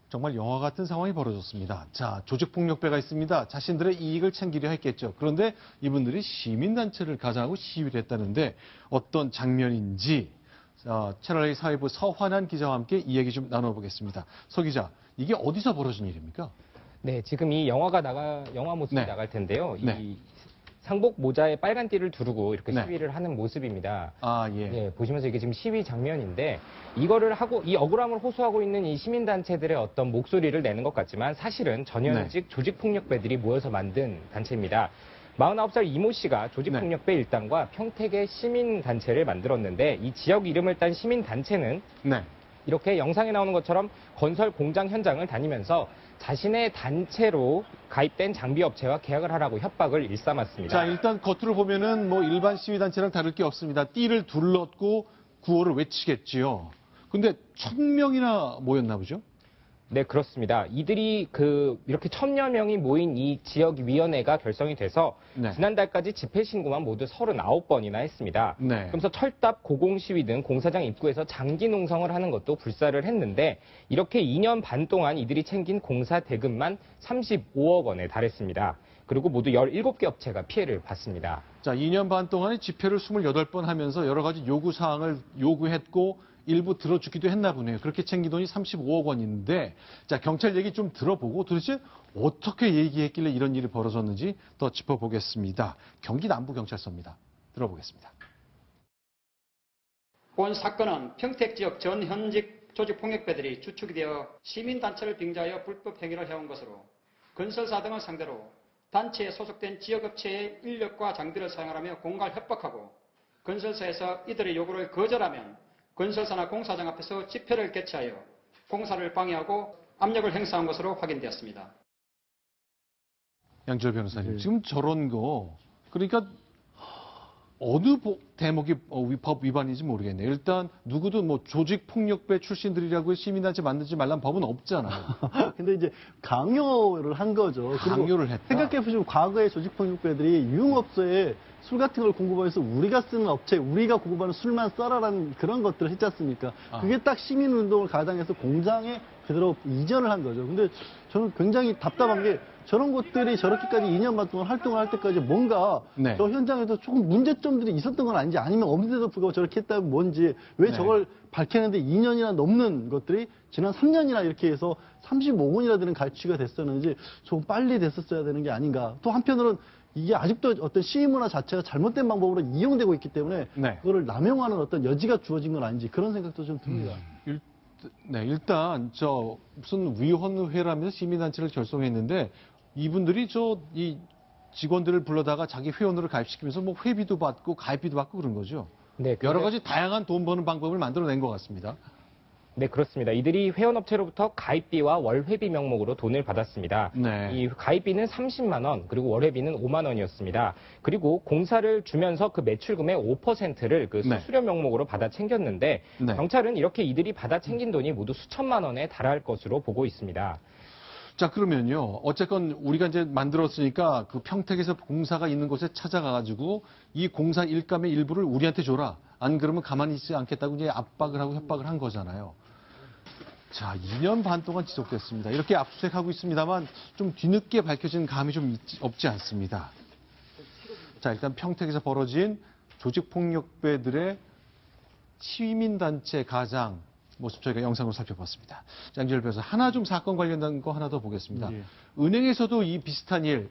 정말 영화 같은 상황이 벌어졌습니다. 자, 조직폭력배가 있습니다. 자신들의 이익을 챙기려 했겠죠. 그런데 이분들이 시민단체를 가장하고 시위를 했다는데 어떤 장면인지 채널A 사회부 서환한 기자와 함께 이야기 좀 나눠보겠습니다. 서 기자, 이게 어디서 벌어진 일입니까? 네, 지금 이 영화 모습이 네. 나갈 텐데요. 네. 이 상복 모자에 빨간 띠를 두르고 이렇게 네. 시위를 하는 모습입니다. 아, 예. 네, 보시면서 이게 지금 시위 장면인데 이거를 하고 이 억울함을 호소하고 있는 이 시민단체들의 어떤 목소리를 내는 것 같지만 사실은 전현직 조직폭력배들이 모여서 만든 단체입니다. 49살 이모 씨가 조직폭력배 일당과 평택의 시민단체를 만들었는데 이 지역 이름을 딴 시민단체는 네. 이렇게 영상에 나오는 것처럼 건설 공장 현장을 다니면서 자신의 단체로 가입된 장비업체와 계약을 하라고 협박을 일삼았습니다. 자, 일단 겉으로 보면은 뭐 일반 시위단체랑 다를 게 없습니다. 띠를 둘렀고 구호를 외치겠지요. 근데 1000명이나 모였나 보죠? 네, 그렇습니다. 이들이 이렇게 1000여 명이 모인 이 지역위원회가 결성이 돼서 네. 지난달까지 집회 신고만 모두 39번이나 했습니다. 네. 그러면서 철답, 고공시위 등 공사장 입구에서 장기 농성을 하는 것도 불사를 했는데 이렇게 2년 반 동안 이들이 챙긴 공사 대금만 35억 원에 달했습니다. 그리고 모두 17개 업체가 피해를 봤습니다. 자, 2년 반 동안에 집회를 28번 하면서 여러 가지 요구사항을 요구했고 일부 들어주기도 했나 보네요. 그렇게 챙긴 돈이 35억 원인데, 자, 경찰 얘기 좀 들어보고 도대체 어떻게 얘기했길래 이런 일이 벌어졌는지 더 짚어보겠습니다. 경기 남부경찰서입니다. 들어보겠습니다. 본 사건은 평택 지역 전 현직 조직폭력배들이 주축이 되어 시민단체를 빙자하여 불법 행위를 해온 것으로 건설사 등을 상대로 단체에 소속된 지역업체의 인력과 장비를 사용하며 공갈 협박하고 건설사에서 이들의 요구를 거절하면 건설사나 공사장 앞에서 집회를 개최하여 공사를 방해하고 압력을 행사한 것으로 확인되었습니다. 양지열 변호사님, 지금 저런 거 그러니까 어느 대목이 법 위반인지 모르겠네요. 일단 누구도 뭐 조직폭력배 출신들이라고 시민단체 만들지 말란 법은 없잖아요. 근데 이제 강요를 한 거죠. 강요를 했다. 생각해보시면 과거에 조직폭력배들이 유흥업소에 술 같은 걸 공급해서 우리가 쓰는 업체, 우리가 공급하는 술만 써라라는 그런 것들을 했지 않습니까? 그게 딱 시민운동을 가장해서 공장에 그대로 이전을 한 거죠. 근데 저는 굉장히 답답한 게 저런 것들이 저렇게까지 2년 반 동안 활동을 할 때까지 뭔가 저 현장에서 조금 문제점들이 있었던 건 아닌지 아니면 없는데도 불구하고 저렇게 했다면 뭔지 왜 저걸 밝혀내는데 2년이나 넘는 것들이 지난 3년이나 이렇게 해서 35억 원이나 되는 갈취가 됐었는지 조금 빨리 됐었어야 되는 게 아닌가. 또 한편으로는 이게 아직도 어떤 시위 문화 자체가 잘못된 방법으로 이용되고 있기 때문에 그거를 남용하는 어떤 여지가 주어진 건 아닌지 그런 생각도 좀 듭니다. 일단 무슨 위원회라면서 시민단체를 결성했는데 이분들이 이 직원들을 불러다가 자기 회원으로 가입시키면서 뭐 회비도 받고 가입비도 받고 그런 거죠. 네, 여러 가지 다양한 돈 버는 방법을 만들어낸 것 같습니다. 네, 그렇습니다. 이들이 회원업체로부터 가입비와 월회비 명목으로 돈을 받았습니다. 이 가입비는 30만 원, 그리고 월회비는 5만 원이었습니다. 그리고 공사를 주면서 그 매출금의 5%를 그 수수료 명목으로 받아 챙겼는데 경찰은 이렇게 이들이 받아 챙긴 돈이 모두 수천만 원에 달할 것으로 보고 있습니다. 자, 그러면요. 어쨌건 우리가 이제 만들었으니까 그 평택에서 공사가 있는 곳에 찾아가가지고 이 공사 일감의 일부를 우리한테 줘라. 안 그러면 가만히 있지 않겠다고 이제 압박을 하고 협박을 한 거잖아요. 자, 2년 반 동안 지속됐습니다. 이렇게 압수수색하고 있습니다만 좀 뒤늦게 밝혀진 감이 좀 없지 않습니다. 자, 일단 평택에서 벌어진 조직폭력배들의 시민단체 가장 모습 저희가 영상으로 살펴봤습니다. 양지열 변호사, 하나 좀 사건 관련된 거 하나 더 보겠습니다. 은행에서도 이 비슷한 일,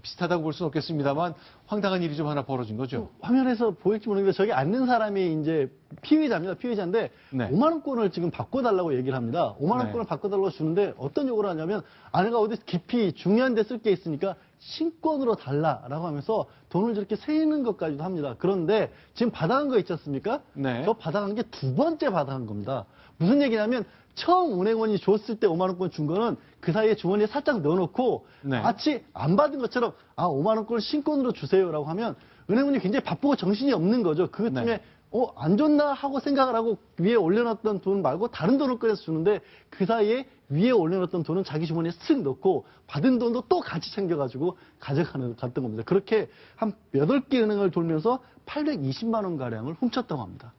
비슷하다고 볼 수는 없겠습니다만 황당한 일이 좀 하나 벌어진 거죠. 화면에서 보일지 모르겠는데 저기 앉는 사람이 이제 피의자입니다. 피의자인데 5만 원권을 지금 바꿔달라고 얘기를 합니다. 5만 원권을 바꿔달라고 주는데 어떤 요구를 하냐면 아내가 어디 깊이 중요한 데 쓸 게 있으니까 신권으로 달라라고 하면서 돈을 저렇게 세는 것까지도 합니다. 그런데 지금 받아간 거 있지 않습니까? 저 받아간 게 두 번째 받아간 겁니다. 무슨 얘기냐면 처음 은행원이 줬을 때 5만 원권 준 거는 그 사이에 주머니에 살짝 넣어놓고 마치 안 받은 것처럼 5만 원권을 신권으로 주세요라고 하면 은행원이 굉장히 바쁘고 정신이 없는 거죠. 그쯤에 안 줬나 하고 생각을 하고 위에 올려놨던 돈 말고 다른 돈을 꺼내서 주는데 그 사이에 위에 올려놨던 돈은 자기 주머니에 쓱 넣고 받은 돈도 또 같이 챙겨가지고 갔던 겁니다. 그렇게 한 8개 은행을 돌면서 820만 원 가량을 훔쳤다고 합니다.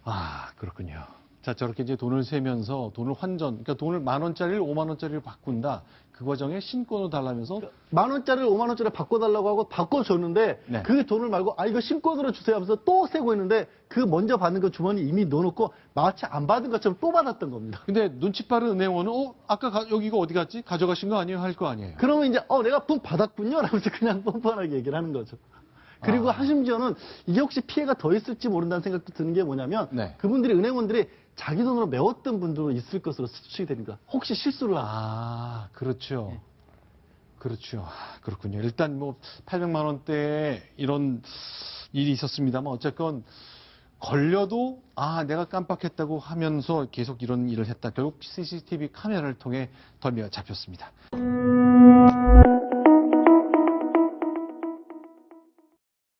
아, 그렇군요. 자, 저렇게 이제 돈을 세면서 돈을 환전, 그러니까 돈을 10,000원짜리를 50,000원짜리를 바꾼다. 그 과정에 신권을 달라면서 10,000원짜리를 50,000원짜리 바꿔달라고 하고 바꿔줬는데 네. 그 돈을 말고 이거 신권으로 주세요 하면서 또 세고 있는데 그 먼저 받는 거 주머니 이미 넣어놓고 마치 안 받은 것처럼 또 받았던 겁니다. 근데 눈치 빠른 은행원은 아까 여기 이거 어디 갔지? 가져가신 거 아니에요? 할 거 아니에요? 그러면 이제 내가 돈 받았군요 라면서 그냥 뻔뻔하게 얘기를 하는 거죠. 그리고 심지어는 이게 혹시 피해가 더 있을지 모른다는 생각도 드는 게 뭐냐면 네. 그분들이 은행원들이 자기 돈으로 메웠던 분들도 있을 것으로 추측이 됩니다. 혹시 실수를 하면. 그렇죠. 그렇죠. 그렇군요. 일단 뭐 800만 원대에 이런 일이 있었습니다만 어쨌건 걸려도 내가 깜빡했다고 하면서 계속 이런 일을 했다. 결국 CCTV 카메라를 통해 덜미가 잡혔습니다.